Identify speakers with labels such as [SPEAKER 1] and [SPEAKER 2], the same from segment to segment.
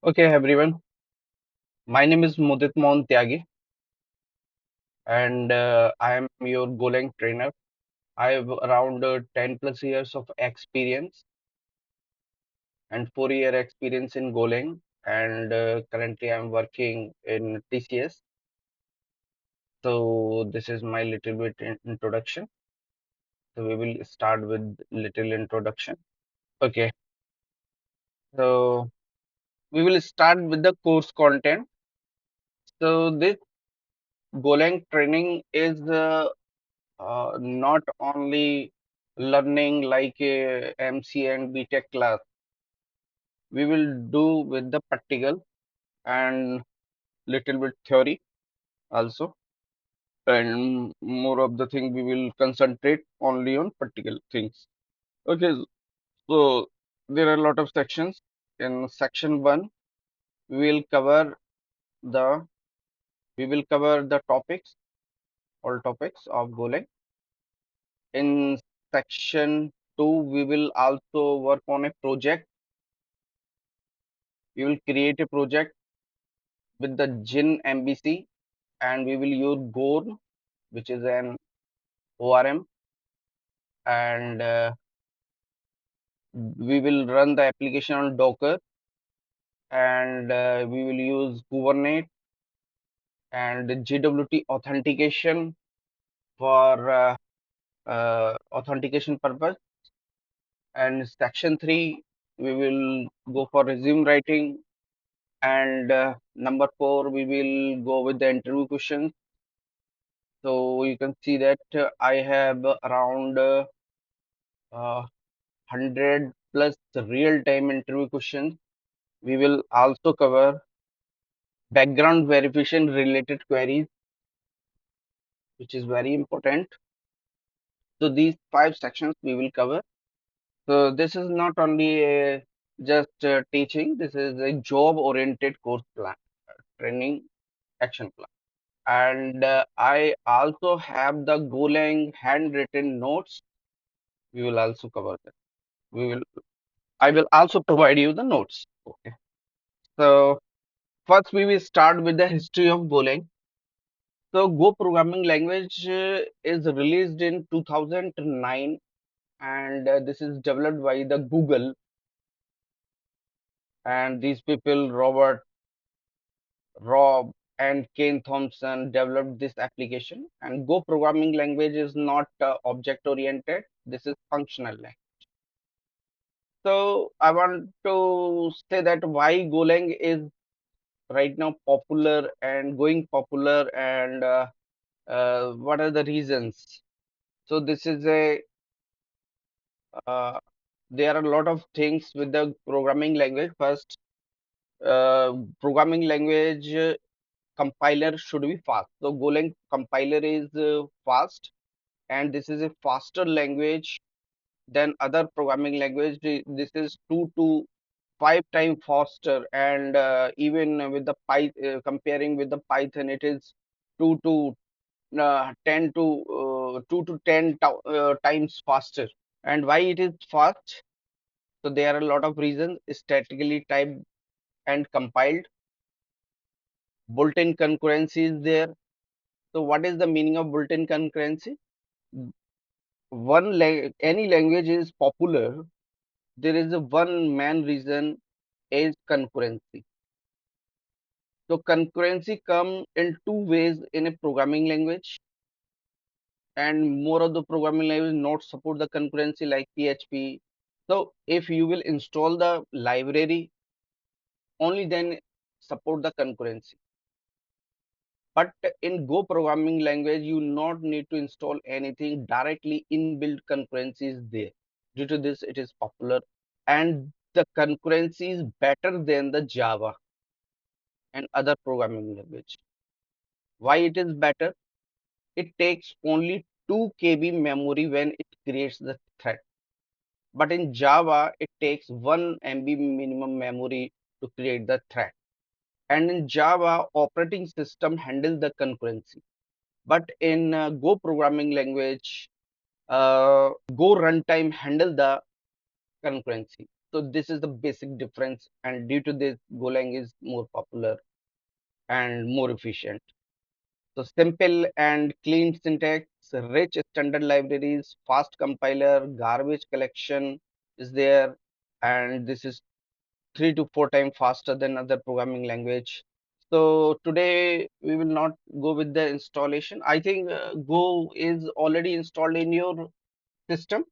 [SPEAKER 1] Okay, everyone. My name is Mudit Mohan Tyagi, and I am your Golang trainer. I have around 10 plus years of experience and 4-year experience in Golang, and currently I'm working in TCS. So this is my little bit introduction. So we will start with little introduction. Okay, so we will start with the course content. So this Golang training is not only learning like a MC and BTech class. We will do with the practical and little bit theory also. And more of the thing we will concentrate only on practical things. Okay, so there are a lot of sections. In section one, we will cover the the topics, all topics of Golang. In section two, we will also work on a project. We will create a project with the Gin MBC and we will use Gore, which is an ORM, and we will run the application on Docker and we will use Kubernetes and JWT authentication for authentication purpose. And section 3, we will go for resume writing. And number 4, we will go with the interview questions. So you can see that I have around 100 plus real-time interview questions. We will also cover background verification related queries, which is very important. So these 5 sections we will cover. So this is not only a just teaching, this is a job-oriented course plan, training action plan. And I also have the Golang handwritten notes. We will also cover that. We will I will also provide you the notes. Okay. So first we will start with the history of Golang. So Go programming language is released in 2009 and this is developed by the Google, and these people Rob and Kane Thompson developed this application. And Go programming language is not object oriented. This is functional language. So I want to say that why Golang is right now popular and going popular, and what are the reasons. So this is a there are a lot of things with the programming language. First, programming language compiler should be fast. So Golang compiler is fast, and this is a faster language than other programming language. This is 2 to 5 times faster, and even with the Python, comparing with the Python, it is 2 to 10 to 2 to 10 times faster. And why it is fast? So there are a lot of reasons. Statically typed and compiled. Built-in concurrency is there. So what is the meaning of built-in concurrency? Any language is popular. There is a one main reason is concurrency. So concurrency come in 2 ways in a programming language, and more of the programming language not support the concurrency like PHP. So if you will install the library, only then support the concurrency. But in Go programming language, you not need to install anything, directly inbuilt concurrency is there. Due to this, it is popular, and the concurrency is better than the Java and other programming language. Why it is better? It takes only 2 KB memory when it creates the thread. But in Java, it takes 1 MB minimum memory to create the thread. And in Java, operating system handles the concurrency. But in Go programming language, Go runtime handle the concurrency. So this is the basic difference, and due to this, Golang is more popular and more efficient. So simple and clean syntax, rich standard libraries, fast compiler, garbage collection is there, and this is 3 to 4 times faster than other programming language. So today we will not go with the installation. I think Go is already installed in your system.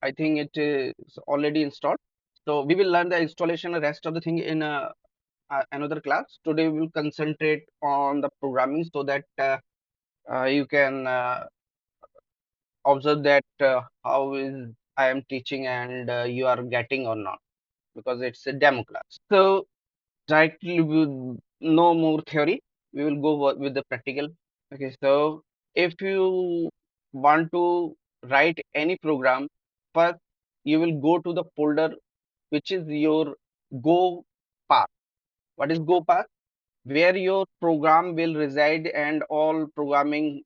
[SPEAKER 1] I think it is already installed. So we will learn the installation and rest of the thing in another class. Today we will concentrate on the programming so that you can observe that how is I am teaching and you are getting or not, because it's a demo class. So directly with no more theory, we will go with the practical. Okay, so if you want to write any program, first you will go to the folder which is your Go path. What is Go path? Where your program will reside and all programming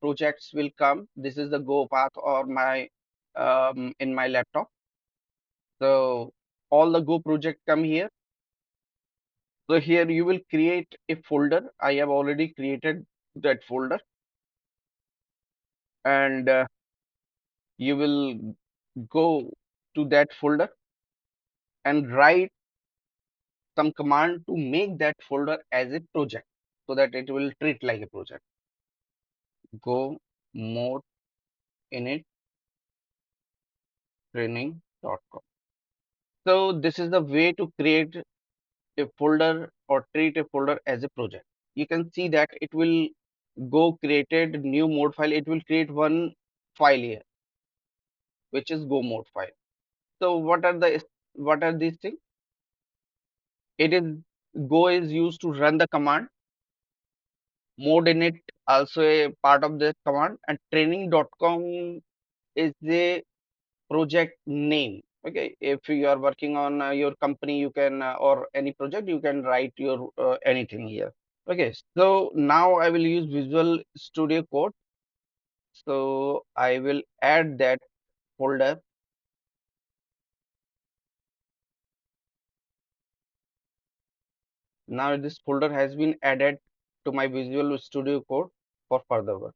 [SPEAKER 1] projects will come. This is the Go path or my in my laptop. So all the Go project come here. So here you will create a folder. I have already created that folder, and you will go to that folder and write some command to make that folder as a project so that it will treat like a project. Go mode init training.com. So this is the way to create a folder or treat a folder as a project. You can see that it will go created new mode file. It will create one file here, which is go mode file. So what are these things? It is Go is used to run the command. Mode init also a part of the command, and training.com is the project name. Okay, if you are working on your company, you can or any project, you can write your anything here. Okay, so now I will use Visual Studio Code. So I will add that folder. Now this folder has been added to my Visual Studio Code for further work.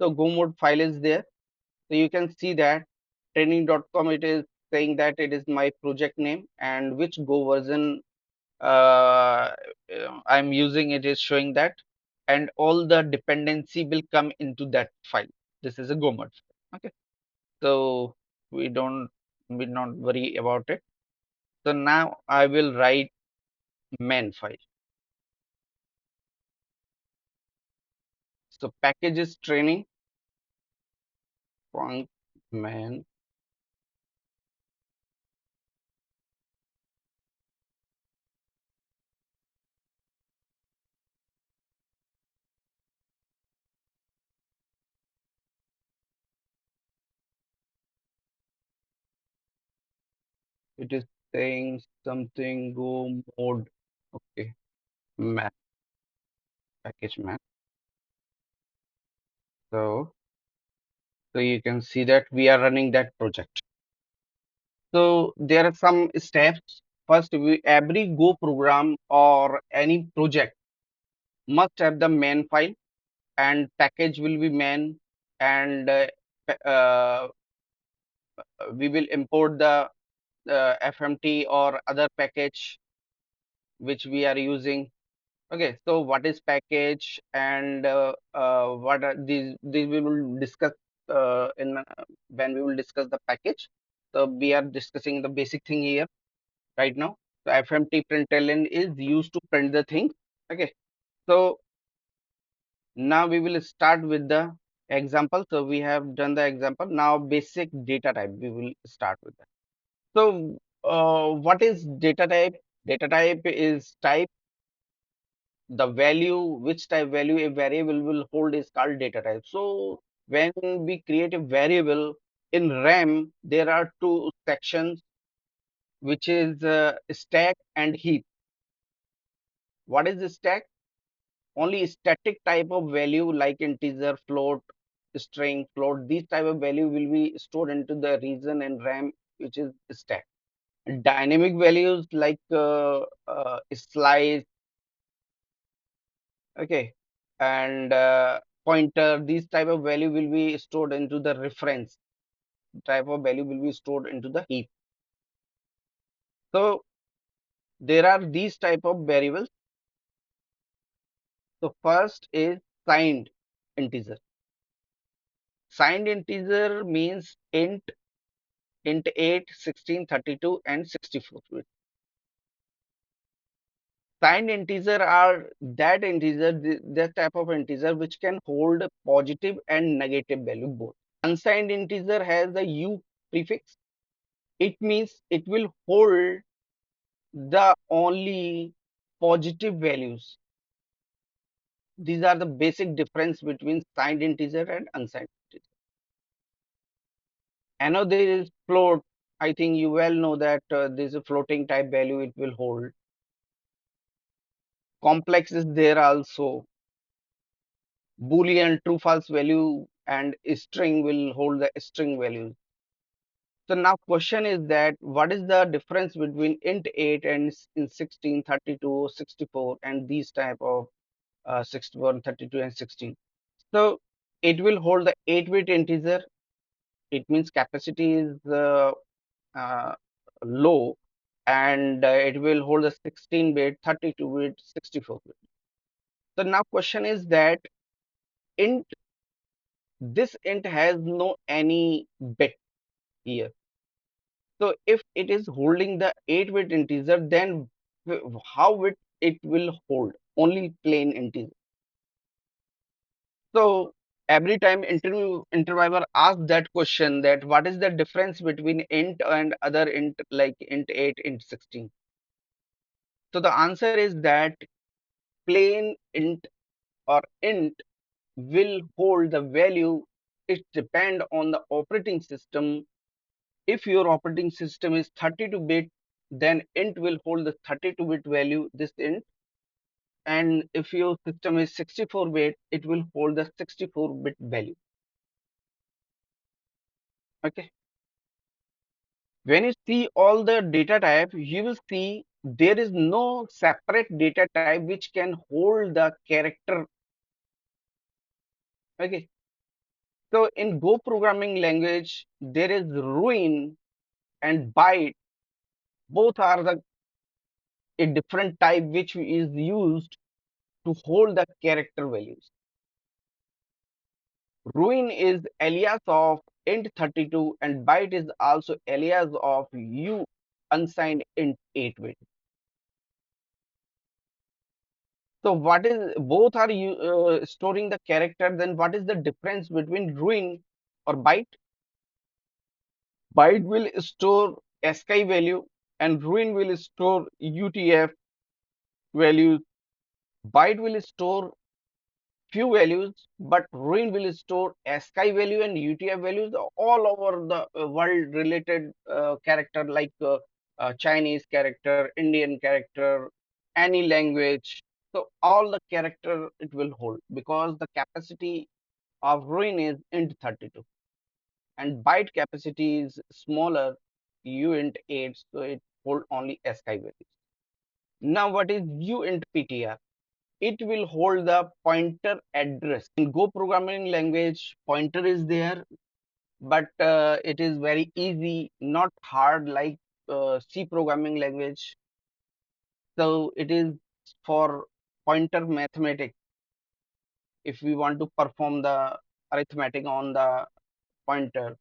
[SPEAKER 1] So Go mode file is there. So you can see that training.com, it is saying that it is my project name, and which Go version uh, I'm using, it is showing that, and all the dependency will come into that file. This is a Go mode file. Okay, so we not worry about it. So now I will write main file. So package is training func main. It is saying something Go mode. Okay, main package main. So you can see that we are running that project. So there are some steps. First, every Go program or any project must have the main file, and package will be main, and uh, we will import the FMT or other package which we are using. Okay, so what is package, and what are these we will discuss in when we will discuss the package. So we are discussing the basic thing here right now. So FMT println is used to print the things. Okay, so now we will start with the example. So we have done the example. Now basic data type we will start with that. So what is data type? Data type is type. The value, which type value a variable will hold, is called data type. So when we create a variable in RAM, there are two sections, which is stack and heap. What is the stack? Only static type of value like integer, float, string, float, these type of value will be stored into the region in RAM, which is stack. Dynamic values like slice, okay, and pointer, these type of value will be stored into the reference. Type of value will be stored into the heap. So there are these type of variables. So first is signed integer. Signed integer means int 8, 16, 32, and 64. Signed integer are that integer, that type of integer which can hold positive and negative value both. Unsigned integer has the u prefix. It means it will hold the only positive values. These are the basic difference between signed integer and unsigned integer. I know there is float. I think you well know that there's a floating type value it will hold. Complex is there also. Boolean true false value and string will hold the string values. So now question is that what is the difference between int 8 and in 16, 32, 64 and these type of 64, 32 and 16. So it will hold the 8-bit integer. It means capacity is uh, low, and it will hold a 16-bit, 32-bit, 64-bit. So now question is that int this int has no any bit here. So if it is holding the 8-bit integer, then how it will hold only plain integer. So every time interviewer asks that question, that what is the difference between int and other int like int 8, int 16. So the answer is that plain int or int will hold the value. It depend on the operating system. If your operating system is 32-bit, then int will hold the 32-bit value, this int. And if your system is 64-bit, it will hold the 64-bit value. Okay. When you see all the data type, you will see there is no separate data type which can hold the character. Okay. So in Go programming language, there is ruin and byte. Both are the a different type which is used to hold the character values. Ruin is alias of int 32 and byte is also alias of u unsigned int 8-bit. So what is both are you storing the character? Then what is the difference between ruin or byte? Byte will store ASCII value and ruin will store UTF values. Byte will store few values, but ruin will store ASCII value and UTF values all over the world related character like Chinese character, Indian character, any language. So all the character it will hold because the capacity of ruin is int 32 and byte capacity is smaller u int 8, so it hold only ASCII values. Now what is u int ptr? It will hold the pointer address. In Go programming language, pointer is there, but it is very easy, not hard like C programming language. So it is for pointer mathematics. If we want to perform the arithmetic on the pointer,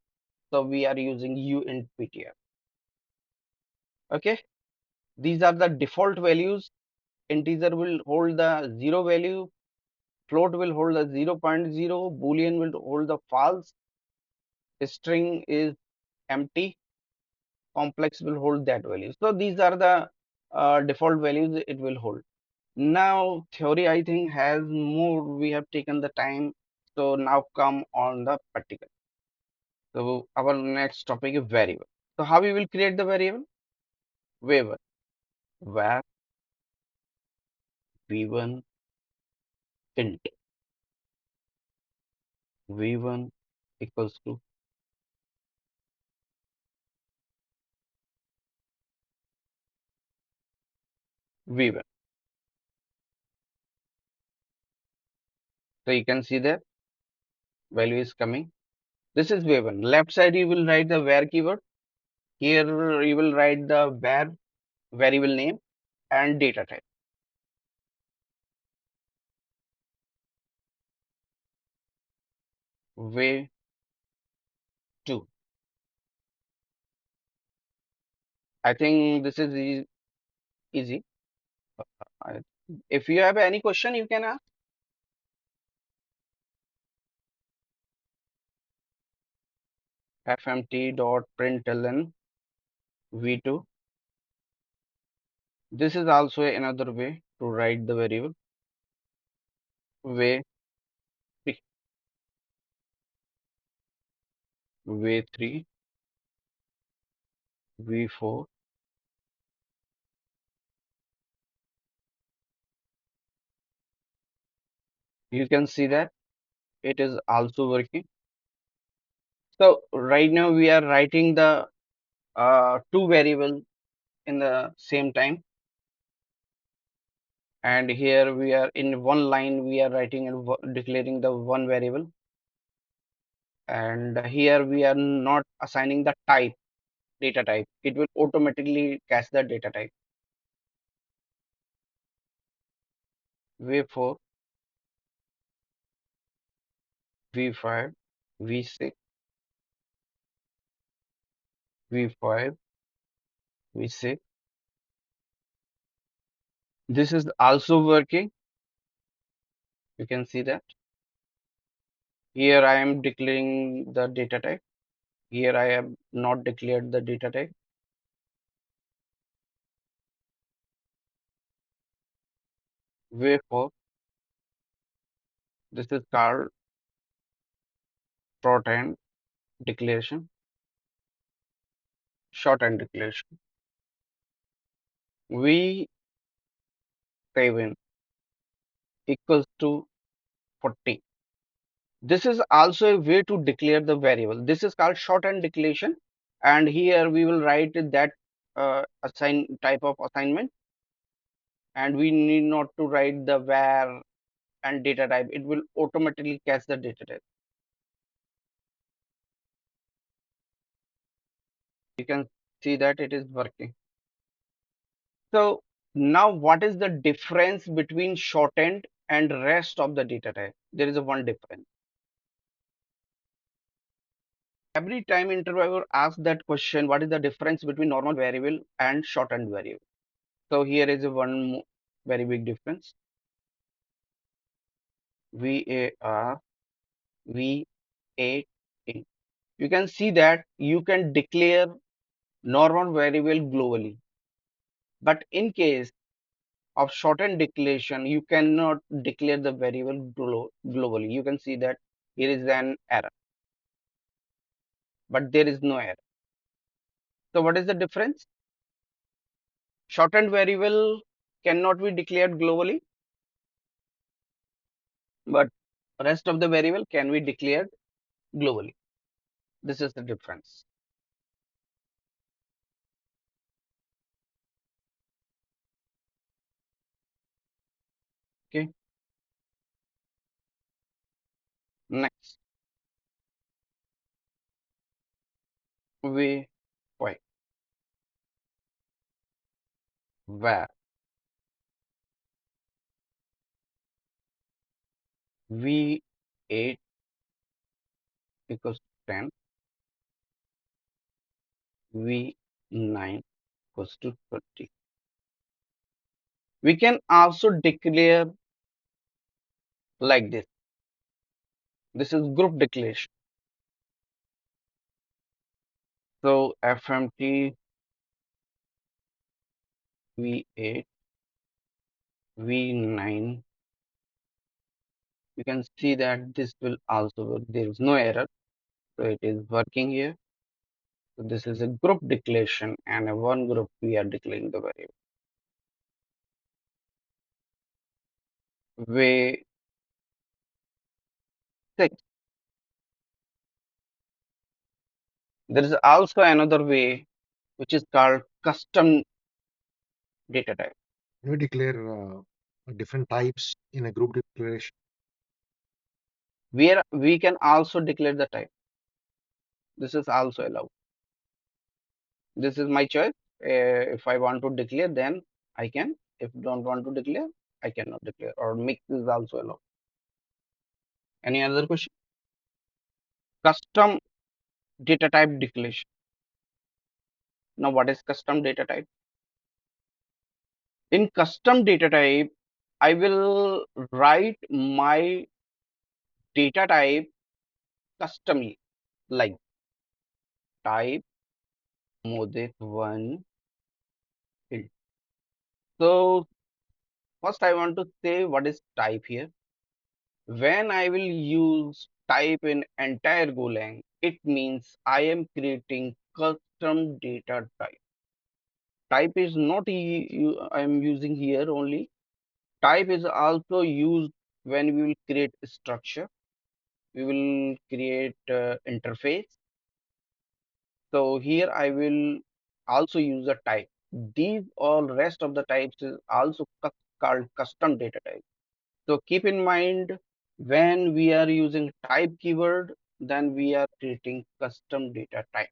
[SPEAKER 1] so we are using u int ptr. Okay, these are the default values. Integer will hold the 0 value, float will hold the 0.0, boolean will hold the false, string is empty, complex will hold that value. So these are the default values it will hold. Now theory I think has more, we have taken the time. So now come on the practical. So our next topic is variable. So how we will create the variable? Variable var v1 int v1 equals to V1. So you can see the value is coming. This is V1. Left side you will write the where keyword. Here you will write the where variable name and data type. V2. I think this is easy. I- If you have any question, you can ask. fmt.println v2. This is also another way to write the variable. V3, V3, V4. You can see that it is also working. So right now we are writing the two variables in the same time, and here we are in one line we are writing and declaring the one variable, and here we are not assigning the type, data type. It will automatically catch the data type. V4, V5, V6, V5, V6. This is also working. You can see that. Here I am declaring the data type. Here I have not declared the data type. V4. This is called shorthand declaration. Shorthand declaration. V7 equals to 40. This is also a way to declare the variable. This is called shorthand declaration, and here we will write that assign type of assignment, and we need not to write the where and data type. It will automatically catch the data type. You can see that it is working. So now what is the difference between shorthand and rest of the data type? There is a one difference. Every time interviewer asks that question, what is the difference between normal variable and shorthand variable? So here is a one very big difference. VAR, V8. You can see that you can declare normal variable globally, but in case of shortened declaration, you cannot declare the variable globally. You can see that here is an error, but there is no error. So what is the difference? Shortened variable cannot be declared globally, but rest of the variable can be declared globally. This is the difference. Okay. Next, V5, where V8 equals to 10, V9 equals to 30. We can also declare like this. This is group declaration. So FMT V8 V9. You can see that this will also work. There is no error. So it is working here. So this is a group declaration, and a one group we are declaring the variable. Way 6. There is also another way which is called custom data type.
[SPEAKER 2] We declare different types in a group declaration.
[SPEAKER 1] Where we can also declare the type. This is also allowed. This is my choice. If I want to declare, then I can. If don't want to declare, I cannot declare. Or mix is also allowed. Any other question? Custom data type declaration. Now, what is custom data type? In custom data type, I will write my data type customly, like type modif one int. So first I want to say what is type here. When I will use type in entire Golang, it means I am creating custom data type. Type is not I am using here only. Type is also used when we will create a structure. We will create interface. So here I will also use a type. These all rest of the types is also called custom data type. So keep in mind, when we are using type keyword, then we are creating custom data type.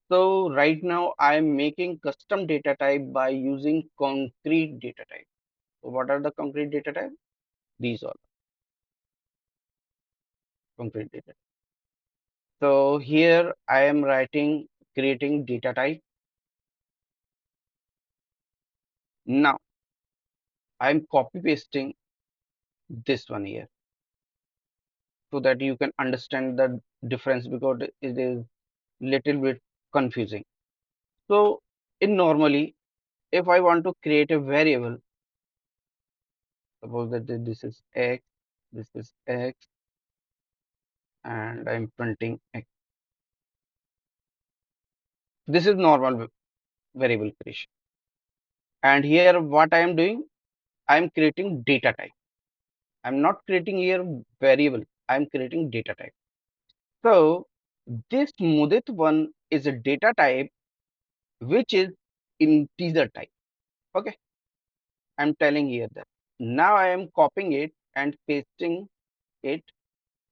[SPEAKER 1] So right now I am making custom data type by using concrete data type. So what are the concrete data type? These are concrete data. So here I am writing, creating data type. Now I am copy pasting this one here so that you can understand the difference, because it is little bit confusing. So in normally, if I want to create a variable, suppose that this is x, this is x, and I'm printing x. This is normal variable creation. And here what I am doing, I am creating data type. I'm not creating here variable, I'm creating data type. So this Mudit one is a data type which is integer type. Okay, I'm telling here that. Now I am copying it and pasting it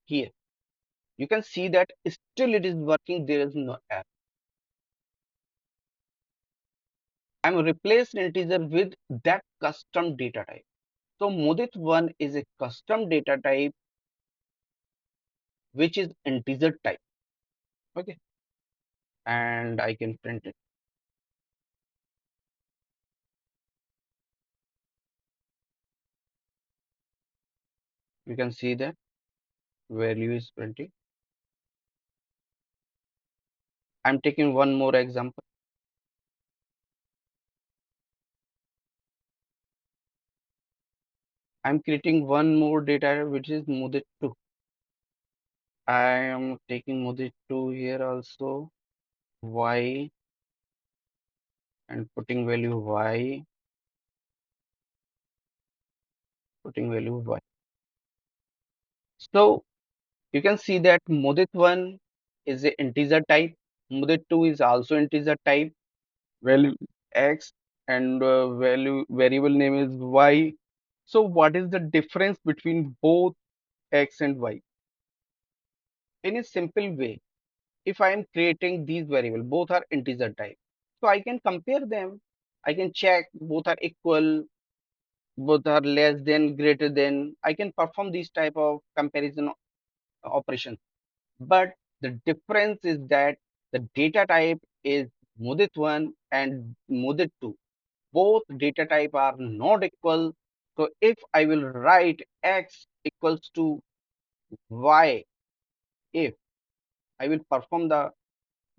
[SPEAKER 1] here. You can see that still it is working, there is no error. I'm replaced integer with that custom data type. So Mudit one is a custom data type which is integer type. Okay, and I can print it. You can see that value is printing. I'm taking one more example. I'm creating one more data which is Mudit 2. I am taking Mudit 2 here also, y, and putting value y, putting value y. So you can see that Mudit 1 is an integer type, Mudit 2 is also integer type, value x, and value variable name is y. So what is the difference between both x and y? In a simple way, if I am creating these variables, both are integer type, so I can compare them. I can check both are equal, both are less than, greater than. I can perform these type of comparison operations. But the difference is that the data type is Mudit 1 and Mudit 2. Both data type are not equal. So if I will write x equals to y, if I will perform the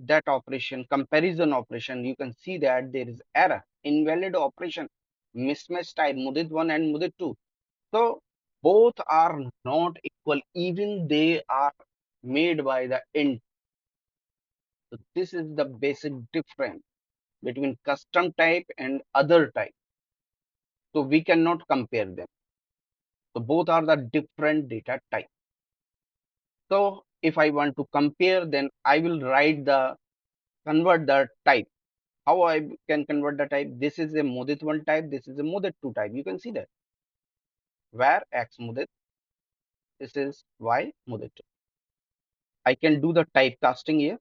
[SPEAKER 1] that operation, comparison operation, you can see that there is error, invalid operation, mismatch type, Mudit 1 and Mudit 2. So both are not equal, even they are made by the int. So this is the basic difference between custom type and other type. So we cannot compare them. So both are the different data type. So if I want to compare, then I will write the convert the type. How I can convert the type? This is a Mudit 1 type, this is a Mudit 2 type. You can see that. Where X Mudit, this is Y Mudit 2. I can do the typecasting here.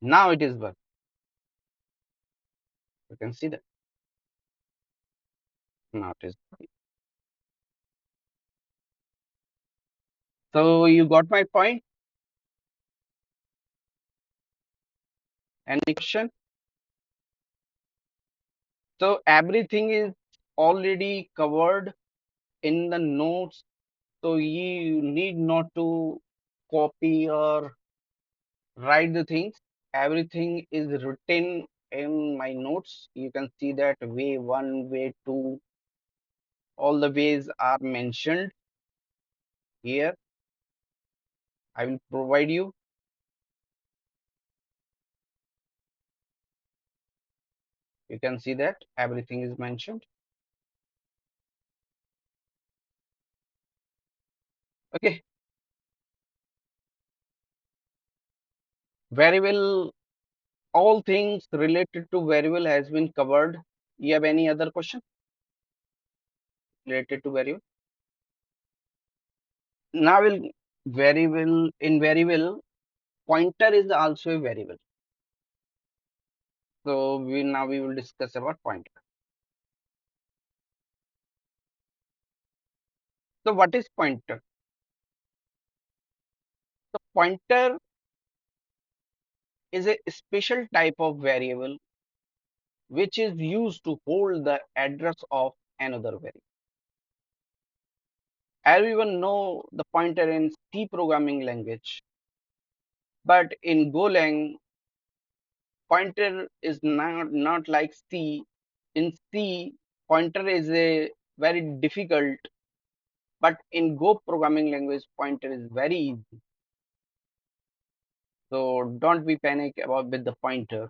[SPEAKER 1] Now it is work. You can see that. Now it is. So you got my point? Any question? So everything is already covered in the notes. So you need not to copy or write the things. Everything is written in my notes. You can see that way one, way two, all the ways are mentioned here. I will provide you. You can see that everything is mentioned. Okay, variable, all things related to variable has been covered. You have any other question related to variable? Now will variable, in variable, pointer is also a variable. So we will discuss about pointer. So what is pointer? The pointer is a special type of variable which is used to hold the address of another variable. Everyone know the pointer in C programming language, but in Golang, pointer is not like C. In C, pointer is a very difficult, but in Go programming language, pointer is very easy. So don't be panic about with the pointer.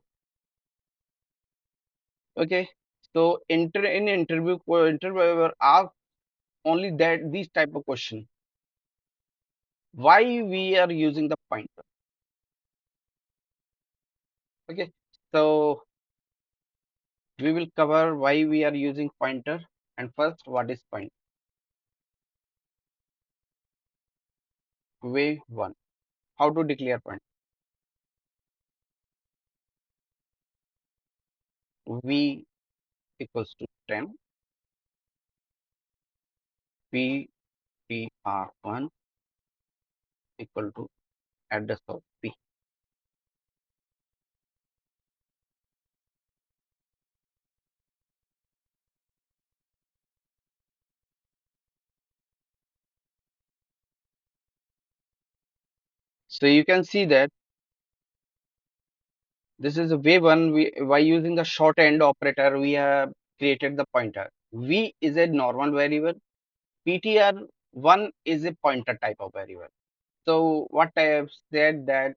[SPEAKER 1] Okay. So in interviewer ask only that these type of question. Why we are using the pointer? Okay. So we will cover why we are using pointer, and first what is pointer. Way one. How to declare pointer? V equals to 10. PTR1 equal to address of P. So you can see that this is a way one. We by using the shorthand operator we have created the pointer. V is a normal variable. PTR1 is a pointer type of variable. So what I have said that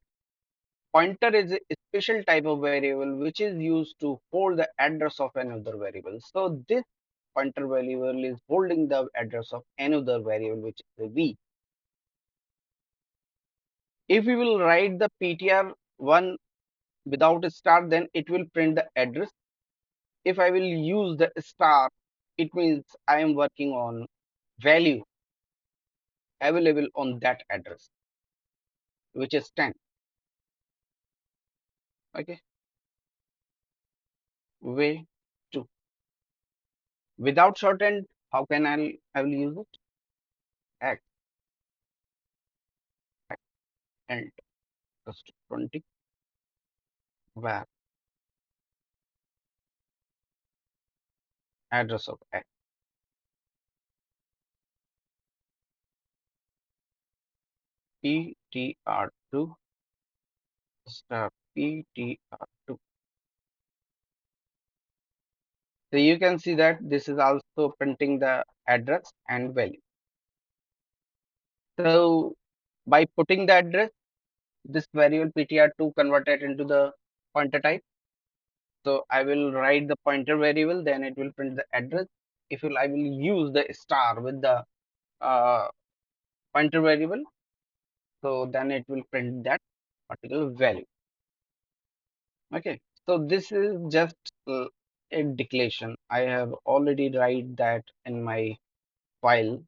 [SPEAKER 1] pointer is a special type of variable which is used to hold the address of another variable. So this pointer variable is holding the address of another variable which is a V. If we will write the PTR1 without a star, then it will print the address. If I will use the star, it means I am working on value available on that address, which is 10. Okay. Way 2. Without shorthand, how can I will use it? X and plus 20 where address of X. PTR2 star PTR2. So you can see that this is also printing the address and value. So by putting the address, this variable PTR2 converted into the pointer type. So I will write the pointer variable, then it will print the address. I will use the star with the uh, pointer variable, So then it will print that particular value. Okay. So this is just a declaration. I have already write that in my file.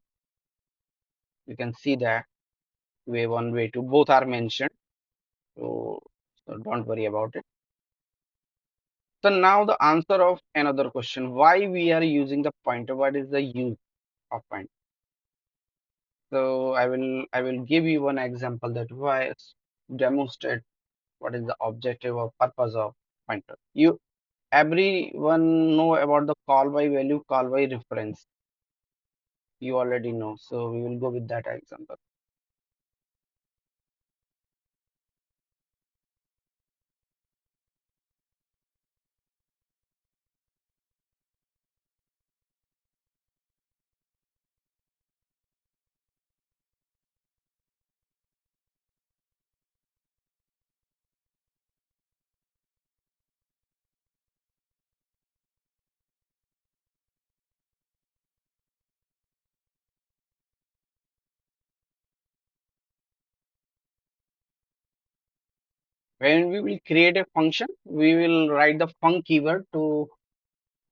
[SPEAKER 1] You can see that way one, way two, both are mentioned. So don't worry about it. So now the answer of another question, why we are using the pointer? What is the use of pointer? So I will give you one example that why demonstrate what is the objective or purpose of pointer. You everyone know about the call by value, call by reference. You already know. So we will go with that example. When we will create a function, we will write the func keyword to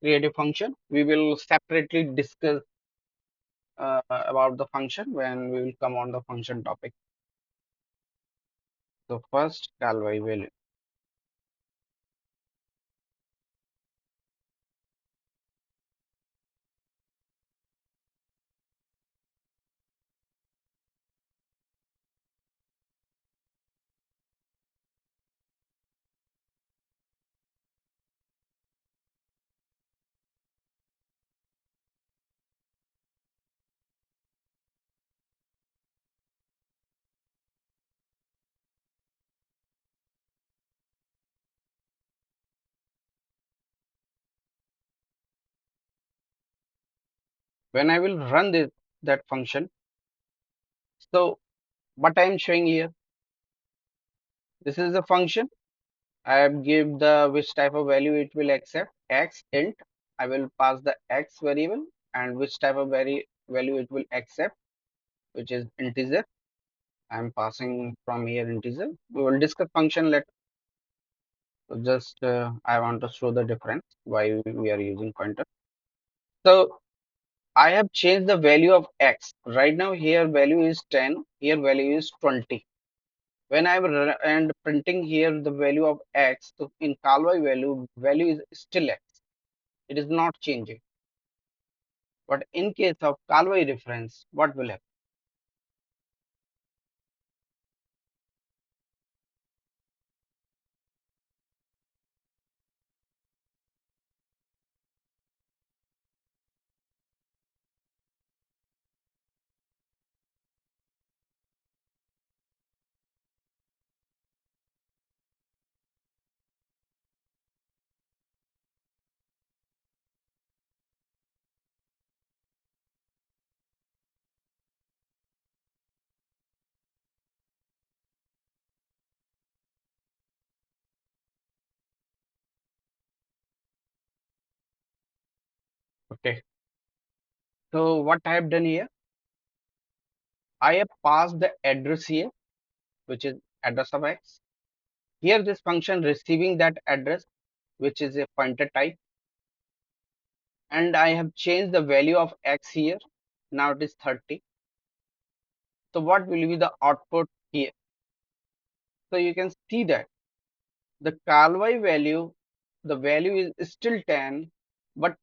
[SPEAKER 1] create a function. We will separately discuss about the function when we will come on the function topic. So first call by value. When I will run this that function, so what I am showing here, this is the function. I have give the which type of value it will accept, x int. I will pass the x variable and which type of value it will accept, which is integer. I am passing from here integer. We will discuss function. Let just I want to show the difference why we are using pointer. So I have changed the value of x. Right now here value is 10, here value is 20. When I'm and printing here the value of x, so in call by value is still x. It is not changing. But in case of call by reference, what will happen? Okay. So what I have done here, I have passed the address here, which is address of x. Here this function receiving that address, which is a pointer type, and I have changed the value of x here. Now it is 30. So what will be the output here? So you can see that the call by value, the value is still 10, but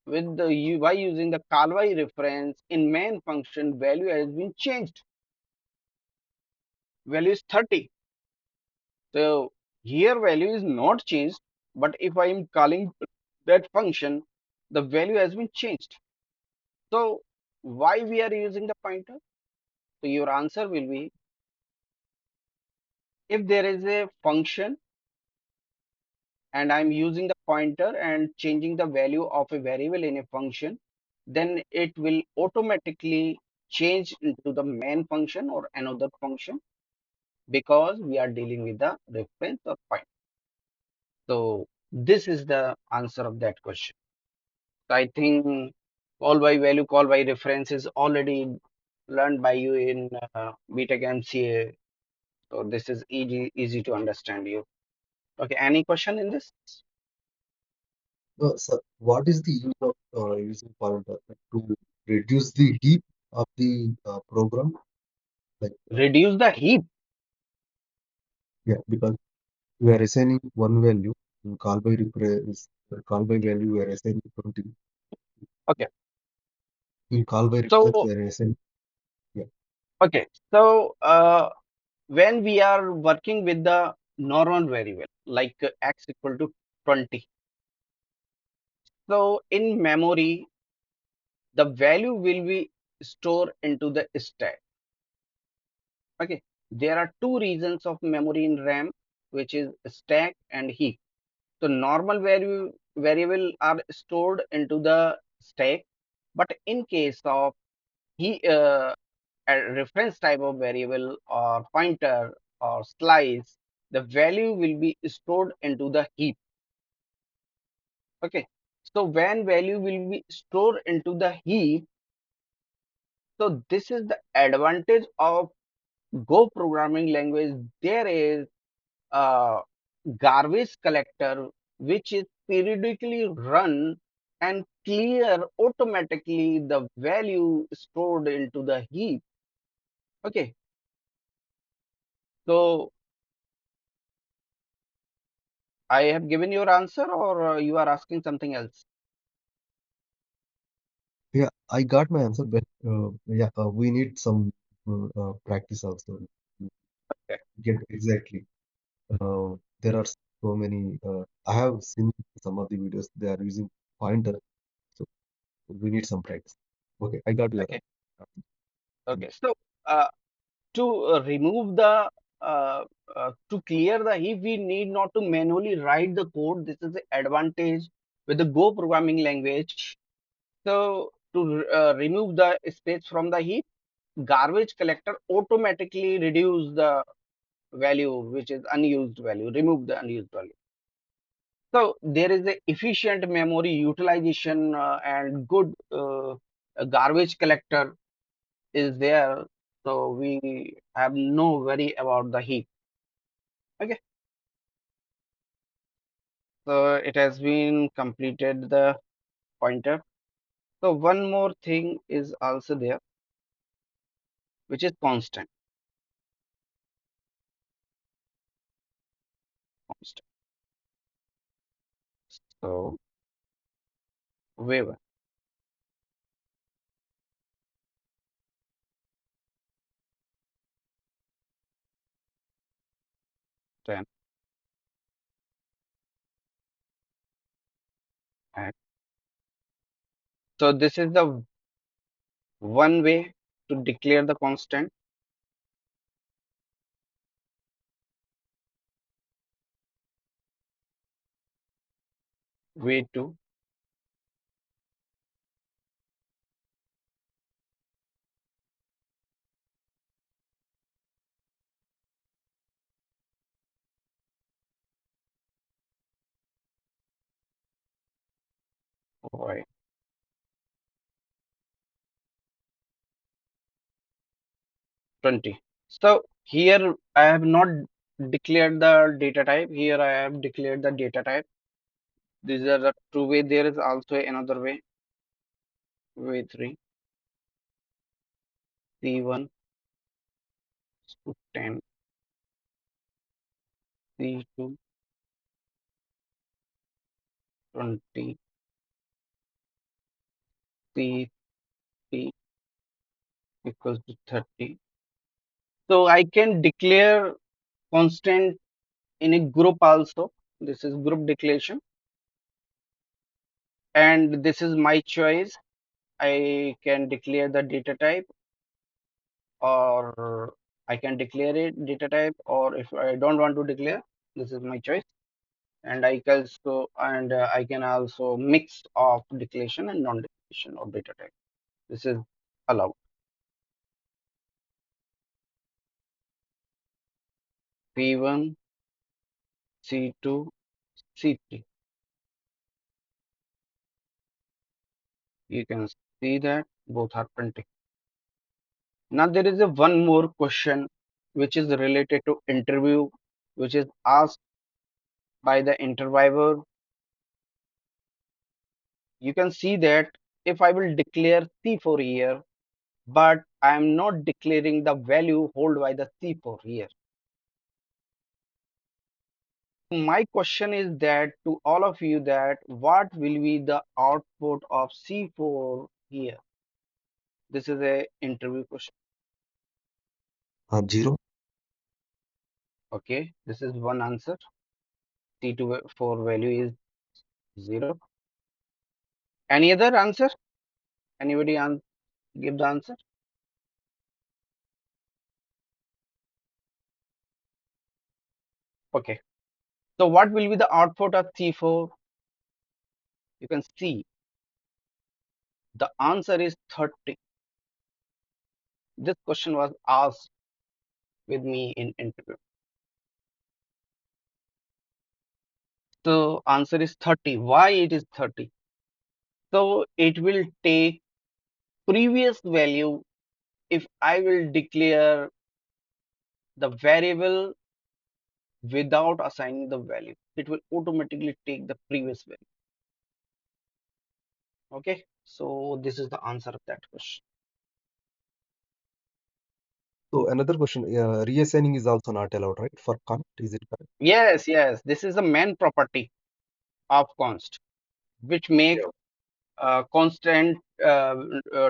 [SPEAKER 1] with the by using the call by reference in main function, value has been changed. Value is 30. So here value is not changed, but if I am calling that function, the value has been changed. So why we are using the pointer? So your answer will be, if there is a function and I'm using the pointer and changing the value of a variable in a function, then it will automatically change into the main function or another function because we are dealing with the reference or point. So this is the answer of that question. So I think call by value, call by reference is already learned by you in BTech MCA. So this is easy to understand you. Okay, any question in this?
[SPEAKER 2] So what is the use of using pointer to reduce the heap of the program? Like,
[SPEAKER 1] Reduce the heap.
[SPEAKER 2] yeah, because we are assigning one value in call by request, call by value we are assigning 20.
[SPEAKER 1] Okay,
[SPEAKER 2] In call by request
[SPEAKER 1] so
[SPEAKER 2] we are assigning, yeah,
[SPEAKER 1] okay, so when we are working with the normal variable like x equal to 20, so in memory the value will be stored into the stack. Okay, there are two regions of memory in RAM, which is stack and heap. So normal value variable are stored into the stack, but in case of a reference type of variable or pointer or slice, the value will be stored into the heap. Okay, so when value will be stored into the heap, so this is the advantage of Go programming language. There is a garbage collector which is periodically run and clear automatically the value stored into the heap. Okay, so I have given your answer, or you are asking something else?
[SPEAKER 2] yeah, I got my answer, but yeah, we need some practice also.
[SPEAKER 1] Okay,
[SPEAKER 2] Get exactly. There are so many. I have seen some of the videos. They are using pointer, so we need some practice. Okay, I got your.
[SPEAKER 1] okay, okay. So uh, to remove the to clear the heap, we need not to manually write the code. This is the advantage with the Go programming language. So to remove the space from the heap, garbage collector automatically reduce the value which is unused value, remove the unused value. So there is a efficient memory utilization and good garbage collector is there. So we have no worry about the heap. Okay. So it has been completed the pointer. So one more thing is also there, which is constant. Constant. So waiver 10. And so this is the one way to declare the constant. Way to avoid 20. So here I have not declared the data type. Here I have declared the data type. These are the two way. There is also another way. Way 3, C1 to 10, C2 20, C3 equals to 30. So I can declare constant in a group also. This is group declaration, and this is my choice. I can declare the data type, or I can declare it data type, or if I don't want to declare, this is my choice. And I can also mix of declaration and non-declaration of data type. This is allowed. P1, C2, C3. You can see that both are printing. Now there is a one more question which is related to interview, which is asked by the interviewer. You can see that if I will declare C4 here, but I am not declaring the value held by the C4 here. My question is that to all of you, that what will be the output of C4 here? This is a interview question.
[SPEAKER 2] 0.
[SPEAKER 1] Okay, this is one answer. C2 for value is 0. Any other answer? Anybody give the answer? Okay. So what will be the output of C4? You can see the answer is 30. This question was asked with me in interview. So answer is 30. Why it is 30? So it will take previous value. If I will declare the variable without assigning the value, it will automatically take the previous value. Okay, so this is the answer of that question.
[SPEAKER 2] So another question, reassigning is also not allowed, right? For const, is it correct?
[SPEAKER 1] Yes, this is the main property of const, which make constant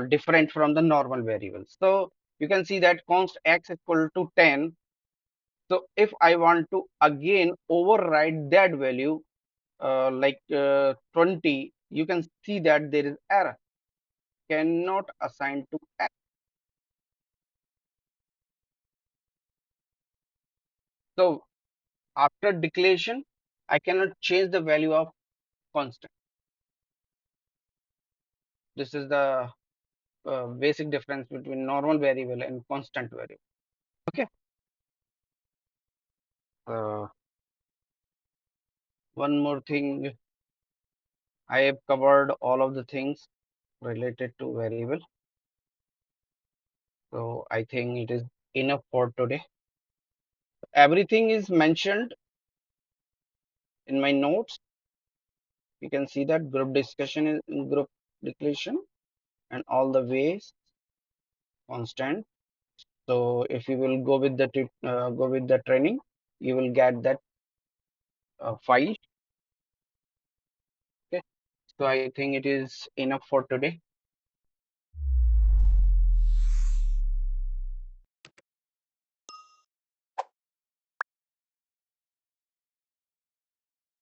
[SPEAKER 1] different from the normal variables. So you can see that const x equal to 10. So if I want to again override that value, like 20, you can see that there is error, cannot assign to x. So after declaration, I cannot change the value of constant. This is the basic difference between normal variable and constant variable. Okay. Uh, One more thing, I have covered all of the things related to variable. So I think it is enough for today. Everything is mentioned in my notes. You can see that group discussion is in group declaration and all the ways constant. So if you will go with the training, you will get that file. Okay. So I think it is enough for today.